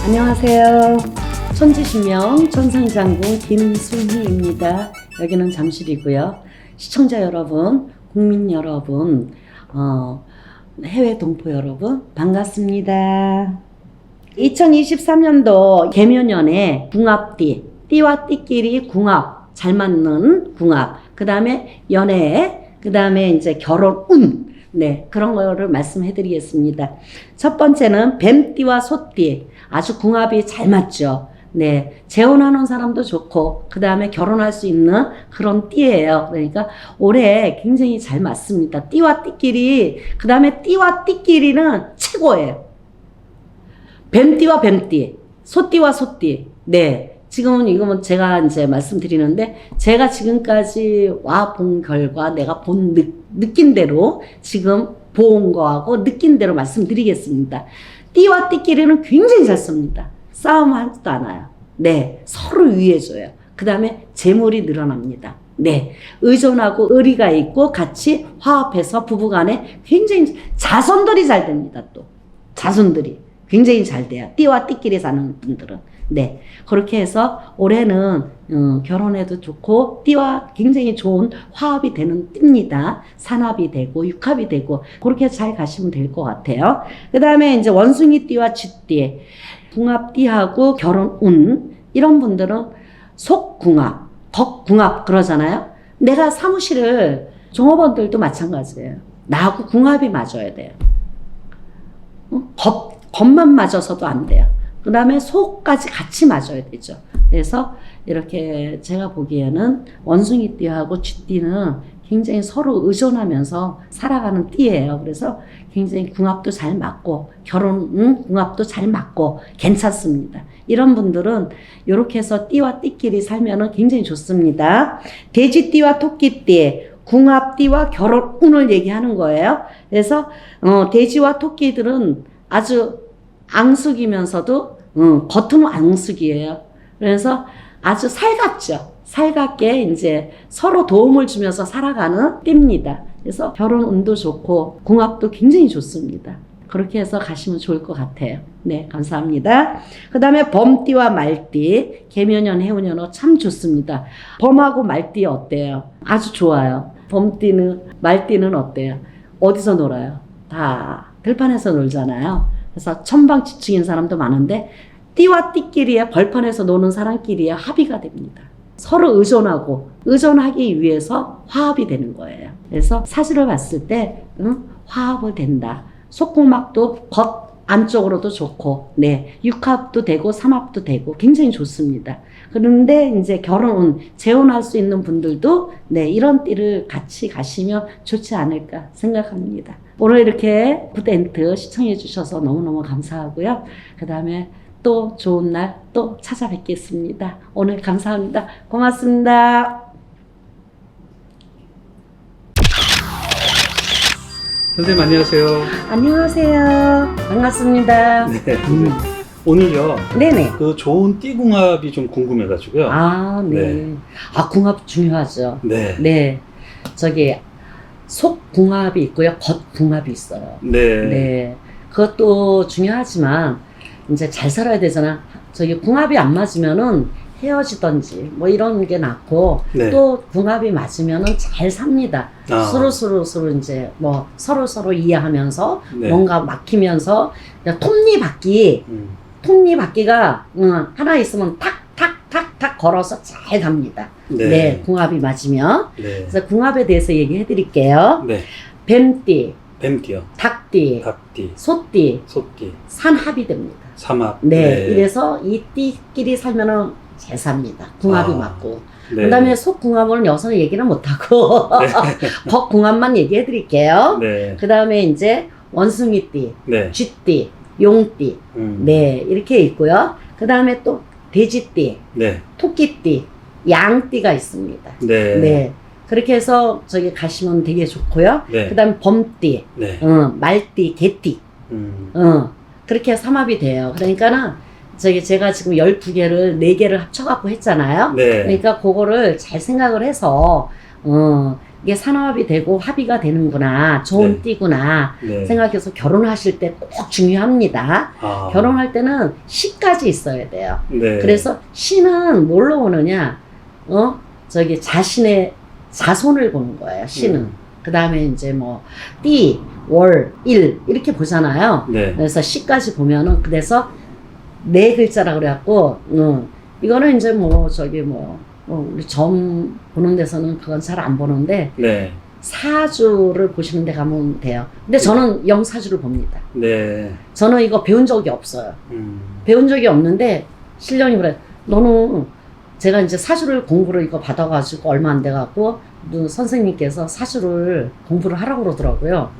안녕하세요. 천지신명 천상장군 김순희입니다. 여기는 잠실이고요. 시청자 여러분, 국민 여러분, 해외 동포 여러분 반갑습니다. 2023년도 개묘년에 궁합띠, 띠와 띠끼리 궁합, 잘 맞는 궁합, 그 다음에 연애, 그 다음에 이제 결혼 운, 네, 그런 거를 말씀해 드리겠습니다. 첫 번째는 뱀띠와 소띠, 아주 궁합이 잘 맞죠. 네, 재혼하는 사람도 좋고, 그 다음에 결혼할 수 있는 그런 띠예요. 그러니까 올해 굉장히 잘 맞습니다. 띠와 띠끼리, 그 다음에 띠와 띠끼리는 최고예요. 뱀띠와 뱀띠, 소띠와 소띠. 네. 지금은 이거는 제가 이제 말씀드리는데, 제가 지금까지 와 본 결과 내가 본 느낀 대로 지금 본 거하고 느낀 대로 말씀드리겠습니다. 띠와 띠끼리는 굉장히 잘 씁니다. 싸움하지도 않아요. 네. 서로 위해줘요. 그 다음에 재물이 늘어납니다. 네. 의존하고 의리가 있고 같이 화합해서 부부간에 굉장히 자손들이 잘 됩니다. 또. 자손들이. 굉장히 잘 돼요. 띠와 띠끼리 사는 분들은. 네. 그렇게 해서 올해는 결혼해도 좋고 띠와 굉장히 좋은 화합이 되는 띠입니다. 산합이 되고 육합이 되고 그렇게 잘 가시면 될 것 같아요. 그 다음에 이제 원숭이 띠와 쥐띠, 궁합띠하고 결혼 운, 이런 분들은 속궁합, 덕궁합 그러잖아요. 내가 사무실을 종업원들도 마찬가지예요. 나하고 궁합이 맞아야 돼요. 겉만 맞아서도 안 돼요. 그 다음에 속까지 같이 맞아야 되죠. 그래서 이렇게 제가 보기에는 원숭이띠하고 쥐띠는 굉장히 서로 의존하면서 살아가는 띠예요. 그래서 굉장히 궁합도 잘 맞고 결혼 궁합도 잘 맞고 괜찮습니다. 이런 분들은 이렇게 해서 띠와 띠끼리 살면은 굉장히 좋습니다. 돼지띠와 토끼띠, 궁합띠와 결혼 운을 얘기하는 거예요. 그래서 돼지와 토끼들은 아주 앙숙이면서도 겉은 앙숙이에요. 그래서 아주 살갑죠. 살갑게 이제 서로 도움을 주면서 살아가는 띠입니다. 그래서 결혼 운도 좋고 궁합도 굉장히 좋습니다. 그렇게 해서 가시면 좋을 것 같아요. 네, 감사합니다. 그 다음에 범띠와 말띠, 개묘년, 해운년호 참 좋습니다. 범하고 말띠 어때요? 아주 좋아요. 범띠는, 말띠는 어때요? 어디서 놀아요? 다 들판에서 놀잖아요. 그래서 천방지축인 사람도 많은데 띠와 띠끼리의 벌판에서 노는 사람끼리의 합의가 됩니다. 서로 의존하기 위해서 화합이 되는 거예요. 그래서 사실을 봤을 때 화합을 된다. 속궁합도 겉 안쪽으로도 좋고, 네, 육합도 되고 삼합도 되고 굉장히 좋습니다. 그런데 이제 결혼, 재혼할 수 있는 분들도 네, 이런 띠를 같이 가시면 좋지 않을까 생각합니다. 오늘 이렇게 굿엔트 시청해 주셔서 너무너무 감사하고요. 그 다음에 또 좋은 날 또 찾아뵙겠습니다. 오늘 감사합니다. 고맙습니다. 선생님 안녕하세요. 안녕하세요. 반갑습니다. 네. 오늘요. 네네. 그 좋은 띠궁합이 좀 궁금해가지고요. 아, 네. 네. 아, 궁합 중요하죠. 네. 네. 저기 속 궁합이 있고요. 겉 궁합이 있어요. 네. 네. 그것도 중요하지만 이제 잘 살아야 되잖아. 저기 궁합이 안 맞으면은 헤어지던지 뭐 이런 게 낫고 네. 또 궁합이 맞으면은 잘 삽니다. 아. 서로 이제 뭐 서로 이해하면서 네. 뭔가 막히면서 톱니바퀴 톱니바퀴가 하나 있으면 탁탁탁탁 걸어서 잘 갑니다. 네. 네, 궁합이 맞으면. 네. 그래서 궁합에 대해서 얘기해 드릴게요. 네. 뱀띠, 뱀띠요. 닭띠, 닭띠, 소띠, 소띠, 산합이 됩니다. 삼합. 네, 이래서 이 띠끼리 살면은 잘 삽니다. 궁합이 아. 맞고. 네. 그 다음에 속궁합은 여기서는 얘기는 못하고, 네. 겉궁합만 얘기해 드릴게요. 네. 그 다음에 이제 원숭이띠, 네. 쥐띠, 용띠, 네, 이렇게 있고요. 그 다음에 또 돼지띠, 네. 토끼띠, 양띠가 있습니다. 네. 네. 그렇게 해서 저기 가시면 되게 좋고요. 네. 그 다음에 범띠, 네. 말띠, 개띠, 그렇게 삼합이 돼요. 그러니까는 제가 지금 12개를, 4개를 합쳐갖고 했잖아요. 네. 그러니까 그거를 잘 생각을 해서, 이게 산업이 되고 합의가 되는구나, 좋은 네. 띠구나 네. 생각해서 결혼하실 때 꼭 중요합니다. 아. 결혼할 때는 시까지 있어야 돼요. 네. 그래서 시는 뭘로 오느냐, 저기 자신의 자손을 보는 거예요, 시는. 그 다음에 이제 뭐, 띠, 월, 일, 이렇게 보잖아요. 네. 그래서 시까지 보면은, 그래서 네 글자라 그래갖고, 이거는 이제 뭐, 저기 뭐, 우리 점 보는 데서는 그건 잘 안 보는데, 네. 사주를 보시는 데 가면 돼요. 근데 저는 영사주를 봅니다. 네. 저는 이거 배운 적이 없어요. 음. 배운 적이 없는데, 신령이 그래. 너는, 제가 이제 사주를 공부를 이거 받아가지고 얼마 안 돼갖고, 선생님께서 사주를 공부를 하라고 그러더라고요.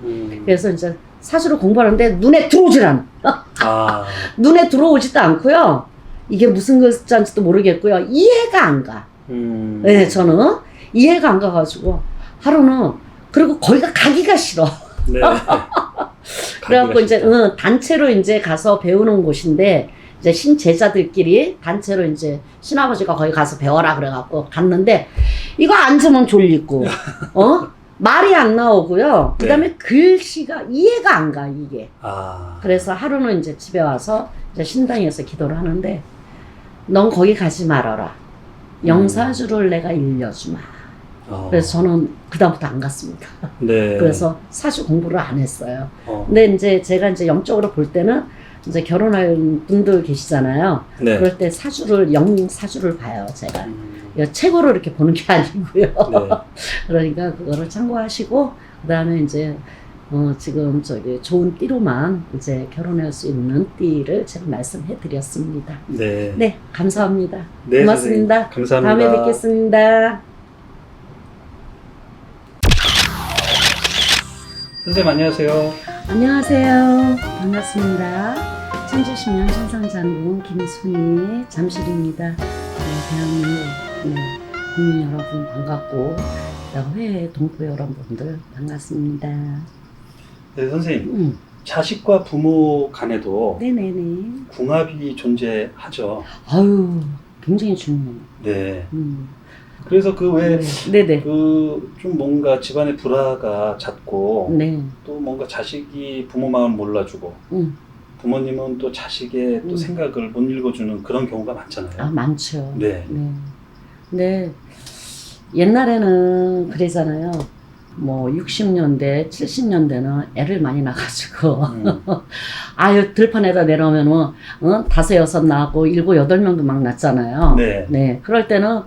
그래서 이제 사주를 공부하는데 눈에 들어오질 않아. 아. 눈에 들어오지도 않고요. 이게 무슨 글자인지도 모르겠고요. 이해가 안 가. 네, 저는 이해가 안 가가지고 하루는 그리고 거기가 가기가 싫어. 네. 그래갖고 이제 가기가 단체로 이제 가서 배우는 곳인데 이제 신제자들끼리 단체로 이제 신아버지가 거기 가서 배워라 그래갖고 갔는데 이거 앉으면 졸리고 말이 안 나오고요. 그다음에 글씨가 이해가 안 가 이게. 아. 그래서 하루는 이제 집에 와서 이제 신당에서 기도를 하는데 넌 거기 가지 말아라. 영사주를 내가 일려주마. 그래서 저는 그다음부터 안 갔습니다. 네. 그래서 사주 공부를 안 했어요. 어. 근데 이제 제가 이제 영적으로 볼 때는 이제 결혼할 분들 계시잖아요. 네. 그럴 때 사주를 영사주를 봐요, 제가. 음. 이거 책으로 이렇게 보는 게 아니고요. 네. 그러니까 그거를 참고하시고 그다음에 이제 지금 저기 좋은 띠로만 이제 결혼할 수 있는 띠를 제가 말씀해 드렸습니다. 네. 네, 감사합니다. 네, 고맙습니다. 선생님. 감사합니다. 다음에 뵙겠습니다. 선생님 안녕하세요. 안녕하세요. 반갑습니다. 천주신명 천상장군 김순희 잠실입니다. 대한민국 국민 여러분 반갑고 회의 동포 여러분들 반갑습니다. 네, 선생님. 자식과 부모 간에도 네네네. 궁합이 존재하죠. 아유, 굉장히 중요해요. 네. 그래서 그 외에 네네. 좀 뭔가 집안의 불화가 잦고 네. 또 뭔가 자식이 부모 마음 몰라주고 부모님은 또 자식의 또 생각을 못 읽어주는 그런 경우가 많잖아요. 아, 많죠. 네. 네. 근데 옛날에는 그러잖아요. 뭐 60년대, 70년대는 애를 많이 낳아가지고 아유 들판에다 내려오면은 5, 6 낳고 7, 8명도 막 낳잖아요. 네. 네. 그럴 때는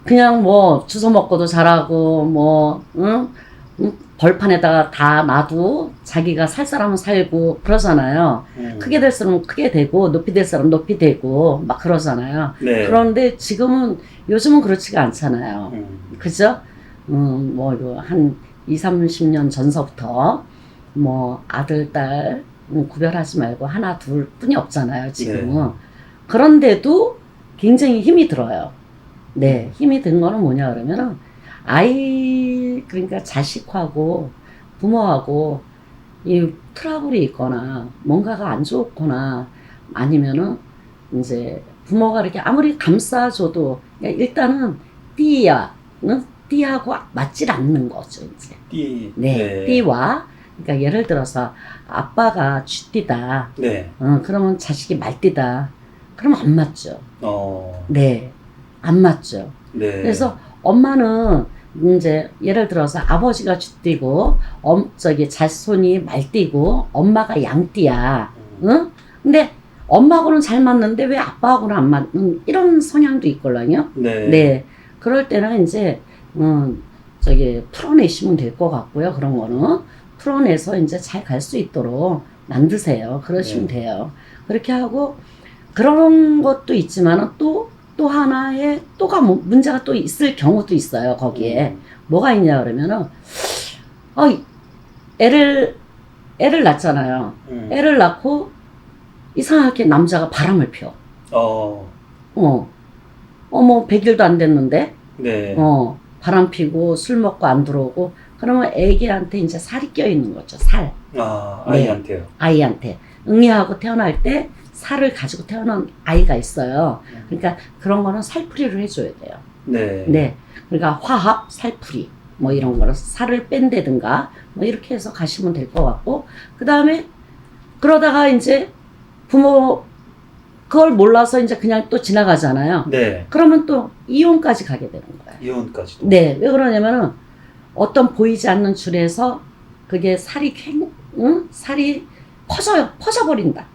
그냥 뭐 주워 먹고도 잘하고 뭐 벌판에다가 다 놔도 자기가 살 사람은 살고 그러잖아요. 크게 될 사람은 크게 되고 높이 될 사람은 높이 되고 막 그러잖아요. 네. 그런데 요즘은 그렇지가 않잖아요. 그죠? 뭐 한 20, 30년 전서부터 뭐 아들, 딸 구별하지 말고 하나, 둘 뿐이 없잖아요, 지금은. 네. 그런데도 굉장히 힘이 들어요. 네, 힘이 든 거는 뭐냐 그러면은 그러니까 자식하고 부모하고 이 트러블이 있거나 뭔가가 안 좋거나 아니면은 이제 부모가 이렇게 아무리 감싸줘도 일단은 띠하고 맞질 않는 거죠, 이제. 띠. 네, 띠와 그러니까 예를 들어서 아빠가 쥐띠다. 네. 그러면 자식이 말띠다. 그러면 안 맞죠. 네, 안 맞죠. 네. 그래서 엄마는 이제 예를 들어서 아버지가 쥐띠고 자손이 말띠고 엄마가 양띠야. 응? 근데 엄마하고는 잘 맞는데 왜 아빠하고는 안 맞는 이런 성향도 있걸랑요. 네. 네. 그럴 때는 이제 풀어내시면 될 것 같고요. 그런 거는 풀어내서 이제 잘 갈 수 있도록 만드세요. 그러시면 돼요. 그렇게 하고 그런 것도 있지만은 또 하나의 문제가 또 있을 경우도 있어요. 거기에 뭐가 있냐 그러면은 애를 낳잖아요. 애를 낳고 이상하게 남자가 바람을 펴. 뭐 100일도 안 됐는데 네. 바람 피고 술 먹고 안 들어오고 그러면 애기한테 이제 살이 껴 있는 거죠. 살. 아이한테요. 네. 아이한테 응애하고 태어날 때 살을 가지고 태어난 아이가 있어요. 그러니까 그런 거는 살풀이를 해줘야 돼요. 네. 네. 그러니까 화합, 살풀이 뭐 이런 거로 살을 뺀다든가 뭐 이렇게 해서 가시면 될 것 같고, 그 다음에 그러다가 이제 부모 그걸 몰라서 이제 그냥 또 지나가잖아요. 네. 그러면 또 이혼까지 가게 되는 거예요. 이혼까지도. 네. 왜 그러냐면은 어떤 보이지 않는 줄에서 그게 살이 살이 퍼져버린다.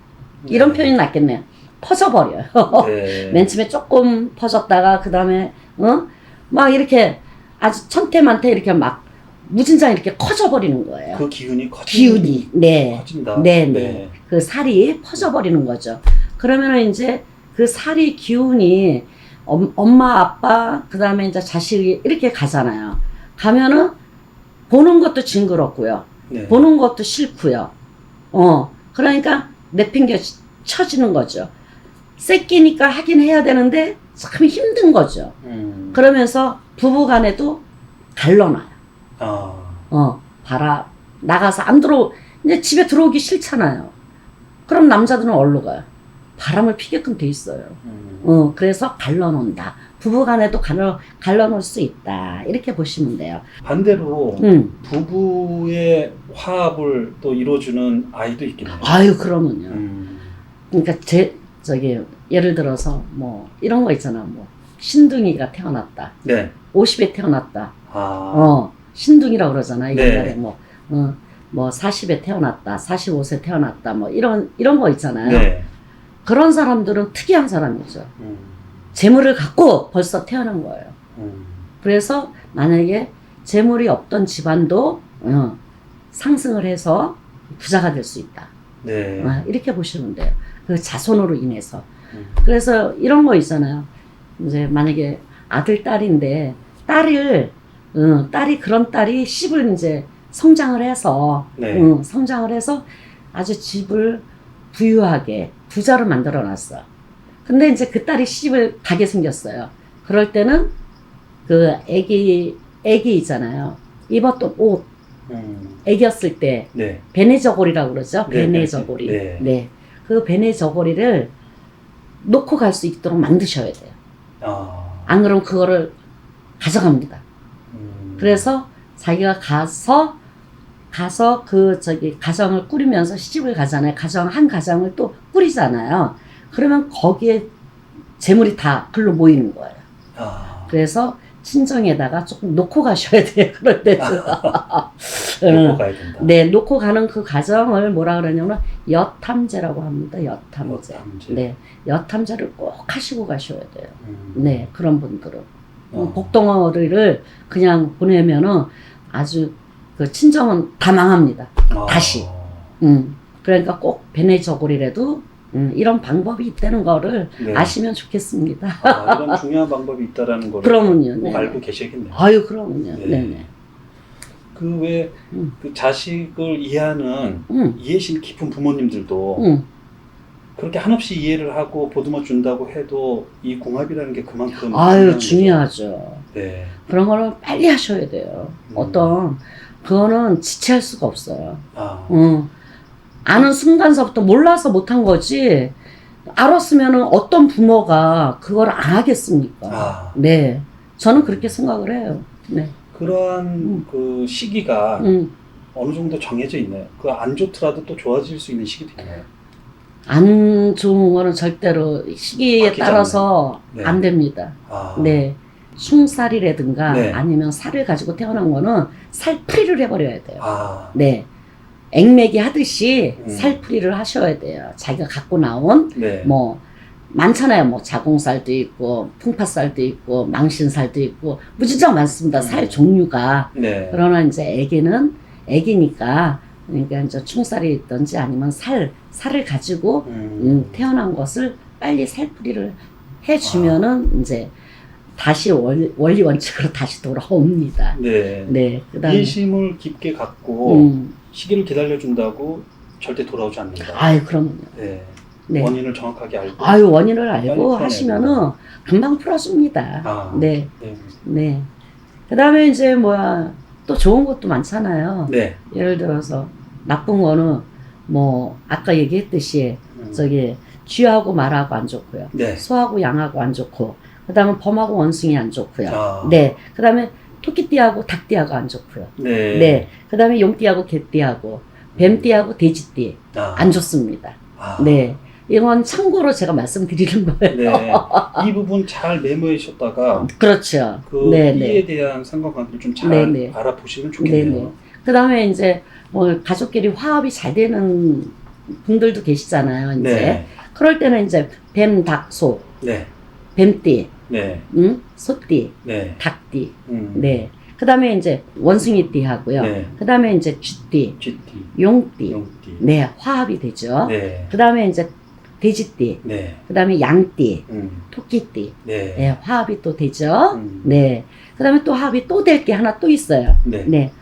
이런 네. 표현이 낫겠네요. 퍼져버려요. 네. 맨 처음에 조금 퍼졌다가 그 다음에 막 이렇게 아주 천태만태 이렇게 막 무진장 이렇게 커져버리는 거예요. 그 기운이 기운이 네, 커진다. 네. 그 살이 퍼져버리는 거죠. 그러면은 이제 그 살이 기운이 엄마 아빠 그 다음에 이제 자식이 이렇게 가잖아요. 가면은 보는 것도 징그럽고요. 네. 보는 것도 싫고요. 그러니까 내팽겨 쳐지는 거죠. 새끼니까 하긴 해야 되는데 참 힘든 거죠. 그러면서 부부 간에도 갈라놔요. 나가서 안 이제 집에 들어오기 싫잖아요. 그럼 남자들은 어디로 가요? 바람을 피게끔 돼 있어요. 그래서 갈라놓는다. 부부 간에도 갈라놓을 수 있다. 이렇게 보시면 돼요. 반대로 부부의 화합을 또 이루어주는 아이도 있겠네요. 아유, 그러면요. 그러니까 예를 들어서 뭐 이런 거 있잖아. 뭐 신둥이가 태어났다. 네. 50에 태어났다. 아. 신둥이라고 그러잖아. 옛날에 네. 뭐 40에 태어났다. 45세 태어났다. 뭐 이런 거 있잖아요. 네. 그런 사람들은 특이한 사람이죠. 재물을 갖고 벌써 태어난 거예요. 그래서 만약에 재물이 없던 집안도 상승을 해서 부자가 될 수 있다. 네. 이렇게 보시면 돼요. 그 자손으로 인해서. 그래서 이런 거 있잖아요. 이제 만약에 아들, 딸인데 그런 딸이 씹을 이제 성장을 해서 네. 성장을 해서 아주 집을 부유하게 부자로 만들어 놨어. 근데 이제 그 딸이 시집을 가게 생겼어요. 그럴 때는 그 애기 있잖아요. 입었던 옷, 애기였을 때 네. 베네 저고리라고 그러죠. 네, 베네 네, 저고리. 네. 네. 그 베네 저고리를 놓고 갈 수 있도록 만드셔야 돼요. 안 그러면 그거를 가져갑니다. 그래서 자기가 가서 가정을 꾸리면서 시집을 가잖아요. 한 가정을 또 꾸리잖아요. 그러면 거기에 재물이 다 글로 모이는 거예요. 그래서 친정에다가 조금 놓고 가셔야 돼요. 그럴 때는. 놓고 가야 된다. 네, 놓고 가는 그 가정을 뭐라 그러냐면 여탐제라고 합니다. 여탐제. 네, 여탐제를 꼭 하시고 가셔야 돼요. 네, 그런 분들은. 복덩어리를 그냥 보내면은 아주 그 친정은 다 망합니다. 다시. 그러니까 꼭 베네 저고리라도 이런 방법이 있다는 거를 네. 아시면 좋겠습니다. 이런 중요한 방법이 있다라는 걸 그러면요. 꼭 알고 계셔야겠네요. 아유, 그러면요. 네. 네네. 그 왜 그 자식을 이해하는 이해심 깊은 부모님들도 그렇게 한없이 이해를 하고 보듬어 준다고 해도 이 궁합이라는 게 그만큼 아유, 중요하죠. 네. 그런 거는 빨리 하셔야 돼요. 그거는 지체할 수가 없어요. 아는 순간서부터 몰라서 못한 거지, 알았으면은 어떤 부모가 그걸 안 하겠습니까? 네. 저는 그렇게 생각을 해요. 네. 그러한 그 시기가 어느 정도 정해져 있나요? 그 안 좋더라도 또 좋아질 수 있는 시기도 있나요? 안 좋은 거는 절대로 시기에 따라서 네. 안 됩니다. 네. 숭살이라든가 네. 아니면 살을 가지고 태어난 거는 살풀이를 해버려야 돼요. 네. 액매기 하듯이 살풀이를 하셔야 돼요. 자기가 갖고 나온 네. 뭐 많잖아요. 뭐 자궁살도 있고 풍파살도 있고 망신살도 있고 무진장 많습니다. 살 종류가. 네. 그러나 이제 애기니까 그러니까 이제 충살이 있든지 아니면 살을 가지고 태어난 것을 빨리 살풀이를 해주면은 이제 다시 원리 원칙으로 다시 돌아옵니다. 네. 네. 그다음에 이해심을 깊게 갖고 시기를 기다려준다고 절대 돌아오지 않는다. 아유, 그럼요. 네. 네. 원인을 정확하게 알고. 아유, 원인을 알고 풀어내고. 하시면은 금방 풀어줍니다. 네. 네. 네. 그다음에 이제 또 좋은 것도 많잖아요. 네. 예를 들어서 나쁜 거는 뭐 아까 얘기했듯이 쥐하고 말하고 안 좋고요. 네. 소하고 양하고 안 좋고 그다음에 범하고 원숭이 안 좋고요. 아. 네. 그다음에 토끼띠하고 닭띠하고 안 좋고요. 네. 네. 그다음에 용띠하고 개띠하고 뱀띠하고 돼지띠 아. 안 좋습니다. 아. 네. 이건 참고로 제가 말씀드리는 거예요. 네. 이 부분 잘 메모하셨다가 그렇죠. 그 네, 띠에 네. 대한 상관관계를 좀 잘 네, 네. 알아보시면 네, 좋겠네요. 네. 그다음에 이제 뭐 가족끼리 화합이 잘 되는 분들도 계시잖아요. 이제 네. 그럴 때는 이제 뱀, 닭, 소, 네. 뱀띠, 네. 소띠, 네. 닭띠. 음. 네. 그다음에 이제 원숭이띠 하고요. 네. 그다음에 이제 쥐띠, 쥐띠. 용띠. 용띠. 네, 화합이 되죠. 네. 그다음에 이제 돼지띠, 네. 그다음에 양띠, 음. 토끼띠. 네. 네, 화합이 또 되죠. 음. 네. 그다음에 또 화합이 또 될 게 하나 또 있어요. 네. 네.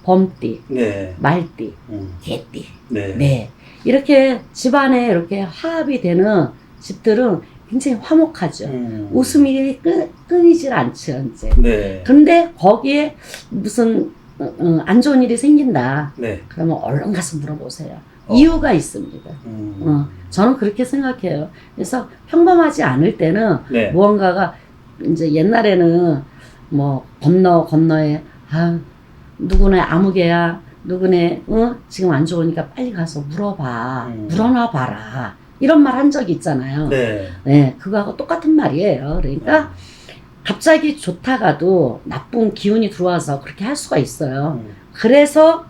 범띠, 네. 말띠, 음. 개띠. 네. 네. 이렇게 집안에 이렇게 화합이 되는 집들은 굉장히 화목하죠. 웃음이 끊이질 않죠, 이제. 네. 근데 거기에 무슨 안 좋은 일이 생긴다. 네. 그러면 얼른 가서 물어보세요. 이유가 있습니다. 저는 그렇게 생각해요. 그래서 평범하지 않을 때는 네. 무언가가 이제 옛날에는 뭐 건너에 누구네 아무개야 누구네 지금 안 좋으니까 빨리 가서 물어봐. 물어나 봐라. 이런 말 한 적이 있잖아요. 네. 네, 그거하고 똑같은 말이에요. 그러니까 갑자기 좋다가도 나쁜 기운이 들어와서 그렇게 할 수가 있어요. 그래서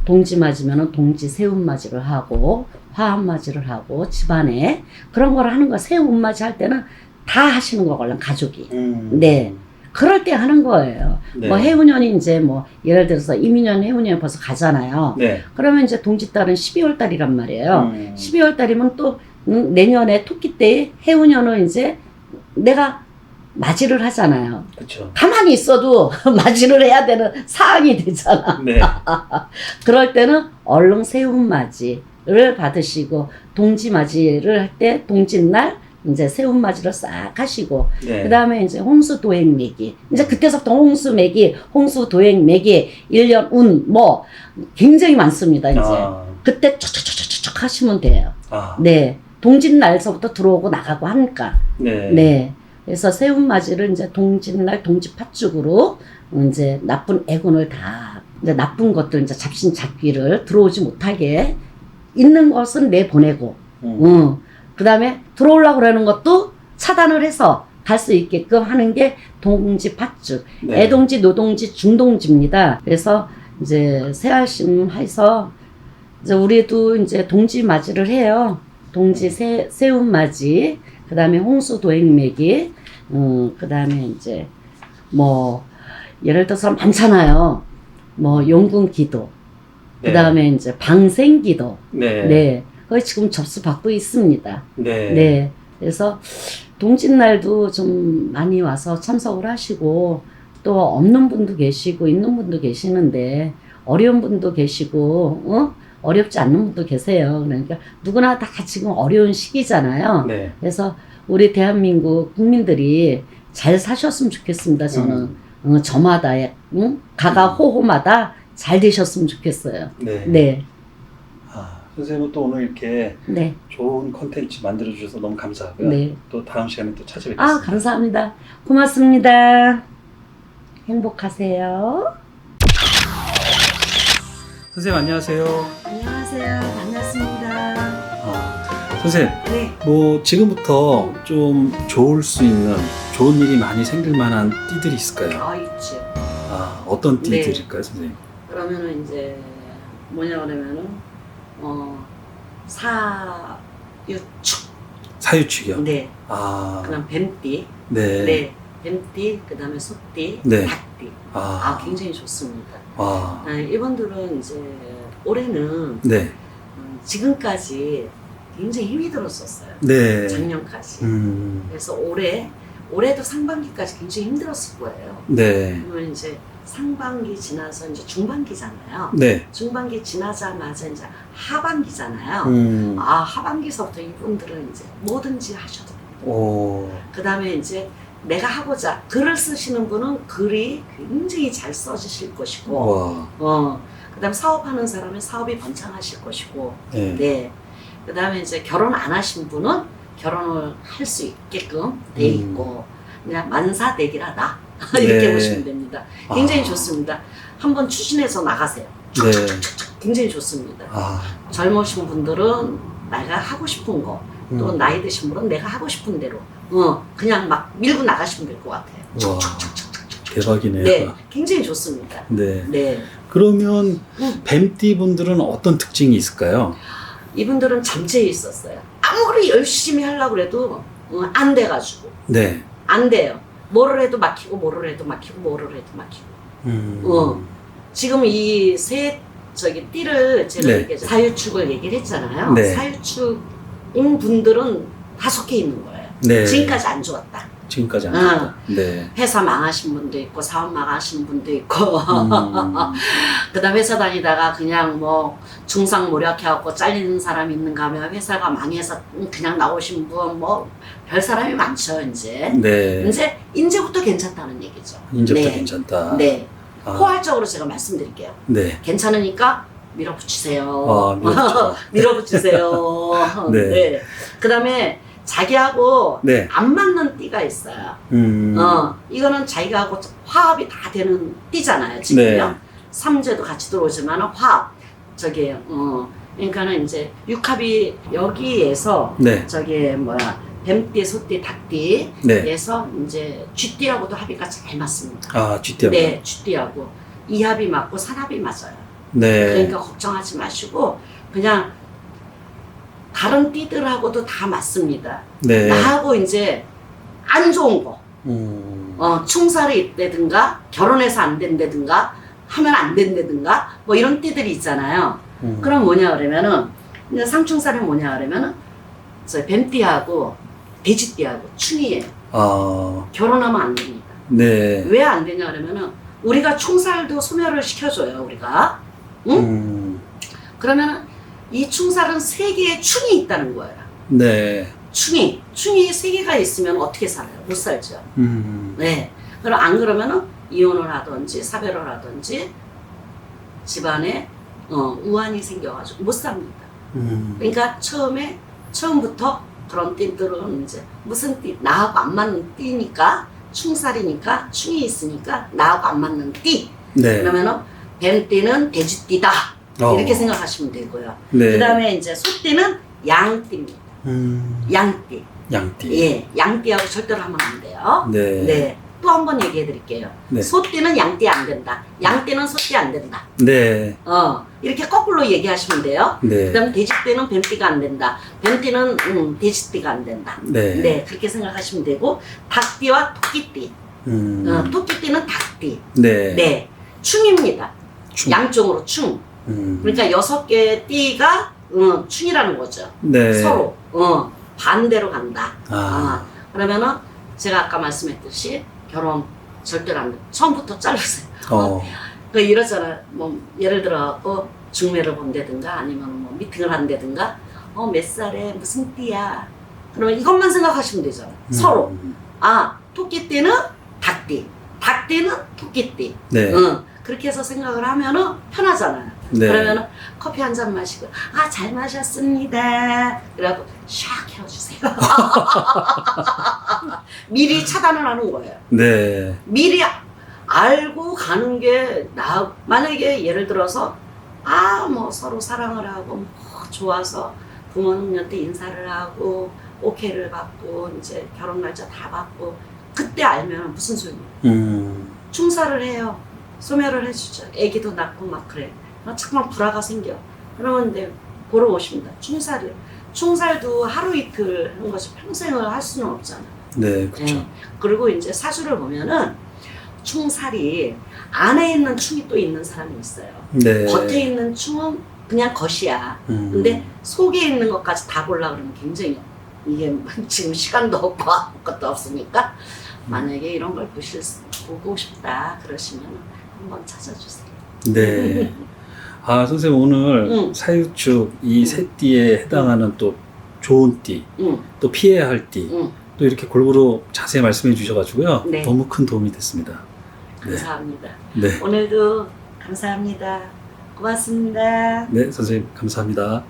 동지 맞으면은 동지 세운맞이를 하고 화합맞이를 하고 집안에 그런 걸 하는 거 세운맞이 할 때는 다 하시는 거걸요 가족이. 네. 그럴 때 하는 거예요. 네. 뭐 해운년이 이제 뭐 예를 들어서 이민년 해운년 벌써 가잖아요. 네. 그러면 이제 동짓달은 12월 달이란 말이에요. 12월 달이면 또 내년에 토끼 때 해운년은 이제 내가 맞이를 하잖아요. 그렇죠. 가만히 있어도 맞이를 해야 되는 상황이 되잖아. 네. 그럴 때는 얼른 세운맞이를 받으시고 동지맞이를 할 때 동짓날 이제 세운맞이를 싹 하시고 네. 그 다음에 이제 홍수도액매기 이제 그때서부터 홍수매기 홍수도액매기 1년 운 뭐 굉장히 많습니다. 이제 그때 촉촉촉촉 하시면 돼요. 네. 동짓날서부터 들어오고 나가고 하니까. 네. 네. 그래서 세운맞이를 이제 동짓날 동짓팥죽으로 이제 나쁜 애군을 다 이제 나쁜 것들 이제 잡신잡귀를 들어오지 못하게 있는 것은 내보내고 그 다음에 들어오려고 그러는 것도 차단을 해서 갈 수 있게끔 하는 게 동지팥죽. 네. 애동지, 노동지, 중동지입니다. 그래서 이제 새알심 해서 이제 우리도 이제 동지맞이를 해요. 동지 세운맞이, 그 다음에 홍수도액매기, 그 다음에 이제 뭐 예를 들어서 많잖아요. 뭐 용궁기도, 그 다음에 이제 방생기도. 네. 네. 거의 지금 접수 받고 있습니다. 네. 네. 그래서 동짓날도 좀 많이 와서 참석을 하시고 또 없는 분도 계시고 있는 분도 계시는데 어려운 분도 계시고 어렵지 않는 분도 계세요. 그러니까 누구나 다 지금 어려운 시기잖아요. 네. 그래서 우리 대한민국 국민들이 잘 사셨으면 좋겠습니다. 저는 저마다 가가호호마다 잘 되셨으면 좋겠어요. 네. 네. 선생님은 또 오늘 이렇게 네. 좋은 컨텐츠 만들어 주셔서 너무 감사하고요. 네. 또 다음 시간에 또 찾아뵙겠습니다. 감사합니다. 고맙습니다. 행복하세요. 선생님 안녕하세요. 안녕하세요. 반갑습니다. 선생님, 네. 뭐 지금부터 좀 좋을 수 있는 좋은 일이 많이 생길 만한 띠들이 있을까요? 있죠. 어떤 네. 띠들일까요, 선생님? 그러면은 이제 뭐냐 그러면은 사유축. 사유축이요? 네. 그다음 뱀띠. 네. 네. 뱀띠. 그다음에 소띠. 네. 닭띠. 굉장히 좋습니다. 이분들은 이제 올해는 네. 지금까지 굉장히 힘이 들었었어요. 네. 작년까지. 그래서 올해도 상반기까지 굉장히 힘들었을 거예요. 네. 그러면 이제 상반기 지나서 이제 중반기잖아요. 네. 중반기 지나자마자 이제 하반기잖아요. 하반기서부터 이분들은 이제 뭐든지 하셔도 됩니다. 그 다음에 이제 내가 하고자 글을 쓰시는 분은 글이 굉장히 잘 써지실 것이고, 그 다음에 사업하는 사람은 사업이 번창하실 것이고, 네. 네. 그 다음에 이제 결혼 안 하신 분은 결혼을 할 수 있게끔 돼 있고 그냥 만사대기라다 이렇게 네. 보시면 됩니다. 굉장히 아. 좋습니다. 한번 추진해서 나가세요. 네. 굉장히 좋습니다. 아, 젊으신 분들은 내가 하고 싶은 거, 또 나이 드신 분은 내가 하고 싶은 대로 그냥 막 밀고 나가시면 될 것 같아요. 와, 대박이네요. 네, 굉장히 좋습니다. 네. 네. 그러면 뱀띠 분들은 어떤 특징이 있을까요? 이분들은 잠재해 있었어요. 아무리 열심히 하려고 해도 안 돼가지고. 네. 안 돼요. 뭐를 해도 막히고, 뭐를 해도 막히고, 뭐를 해도 막히고. 지금 이 띠를 제가 네. 얘기했죠. 사유축을 얘기를 했잖아요. 네. 사유축인 분들은 다 속해 있는 거예요. 네. 지금까지 안 좋았다. 지금까지 안 좋다. 네. 회사 망하신 분도 있고, 사업 망하신 분도 있고, 그 다음 회사 다니다가 그냥 뭐 중상모략해갖고 잘리는 사람이 있는가 하면 회사가 망해서 그냥 나오신 분, 뭐 별 사람이 많죠, 이제. 네. 이제부터 괜찮다는 얘기죠. 이제부터 네. 괜찮다. 네. 아. 포괄적으로 제가 말씀드릴게요. 네. 괜찮으니까 밀어붙이세요. 아, 밀어붙여. 밀어붙이세요. 네. 네. 그 다음에 자기하고 네. 안 맞는 띠가 있어요. 이거는 자기하고 화합이 다 되는 띠잖아요, 지금요. 네. 삼재도 같이 들어오지만 화합. 그러니까는 이제 육합이 여기에서 네. 뱀띠, 소띠, 닭띠에서 네. 이제 쥐띠하고도 합의가 잘 맞습니다. 아, 쥐띠하고. 네, 쥐띠하고 이합이 맞고 산합이 맞아요. 네. 그러니까 걱정하지 마시고 그냥 다른 띠들하고도 다 맞습니다. 네. 나하고 이제 안 좋은 거, 충살이 있다든가 결혼해서 안 된다든가 하면 안 된다든가 뭐 이런 띠들이 있잖아요. 그럼 뭐냐 그러면은 이제 상충살이 뭐냐 그러면은 저 뱀띠하고 돼지띠하고 충이에요. 아, 결혼하면 안 됩니다. 네. 왜 안 되냐 그러면은 우리가 충살도 소멸을 시켜줘요, 우리가. 응? 그러면은 이 충살은 3개의 충이 있다는 거예요. 네. 충이 3개가 있으면 어떻게 살아요? 못 살죠. 네. 그럼 안 그러면은 이혼을 하든지 사별을 하든지 집안에 우환이 생겨가지고 못 삽니다. 그러니까 처음부터 그런 띠들은 이제 무슨 띠, 나하고 안 맞는 띠니까 충살이니까 충이 있으니까 나하고 안 맞는 띠. 네. 그러면은 뱀띠는 돼지띠다 이렇게 생각하시면 되고요. 네. 그 다음에 이제 소띠는 양띠입니다. 양띠. 양띠. 예, 양띠하고 절대로 하면 안 돼요. 네. 네. 또 한 번 얘기해 드릴게요. 네. 소띠는 양띠 안 된다. 양띠는 소띠 안 된다. 네. 이렇게 거꾸로 얘기하시면 돼요. 네. 그 다음에 돼지띠는 뱀띠가 안 된다. 뱀띠는 돼지띠가 안 된다. 네. 네, 그렇게 생각하시면 되고, 닭띠와 토끼띠. 토끼띠는 닭띠. 네. 네, 충입니다. 충. 양쪽으로 충. 그러니까 6개의 띠가 충이라는 거죠. 네. 서로 반대로 간다. 아. 그러면은 제가 아까 말씀했듯이 결혼 절대로 안 돼. 처음부터 자르세요. 그 이러잖아. 뭐 예를 들어 중매를 본다든가 아니면 뭐 미팅을 한다든가 몇 살에 무슨 띠야. 그러면 이것만 생각하시면 되잖아. 서로. 토끼띠는 닭띠, 닭띠는 토끼띠. 네. 그렇게 해서 생각을 하면은 편하잖아요. 네. 그러면은 커피 한 잔 마시고 잘 마셨습니다. 그래갖고 샥 헤어주세요. 미리 차단을 하는 거예요. 네. 미리 알고 가는 게 만약에 예를 들어서 뭐 서로 사랑을 하고 뭐 좋아서 부모님한테 인사를 하고 오케이를 받고 이제 결혼 날짜 다 받고 그때 알면 무슨 소용이에요. 충살을 해요. 소멸을 해주죠. 애기도 낳고 막 그래. 잠깐만 불화가 생겨. 그러면 이제 보러 오십니다. 충살이요. 충살도 하루 이틀 하는 것이 평생을 할 수는 없잖아요. 네, 그렇죠. 네. 그리고 이제 사주를 보면은 충살이 안에 있는 충이 또 있는 사람이 있어요. 네. 겉에 있는 충은 그냥 겉이야. 근데 속에 있는 것까지 다 보려고 그러면 굉장히 이게 지금 시간도 없고 아무것도 없으니까 만약에 이런 걸 보고 싶다 그러시면 한번 찾아주세요. 네. 선생님 오늘 사유축 이 세 띠에 해당하는 또 좋은 띠, 또 피해야 할 띠, 또 이렇게 골고루 자세히 말씀해 주셔가지고요. 네. 너무 큰 도움이 됐습니다. 감사합니다. 네. 오늘도 감사합니다. 고맙습니다. 네, 선생님 감사합니다.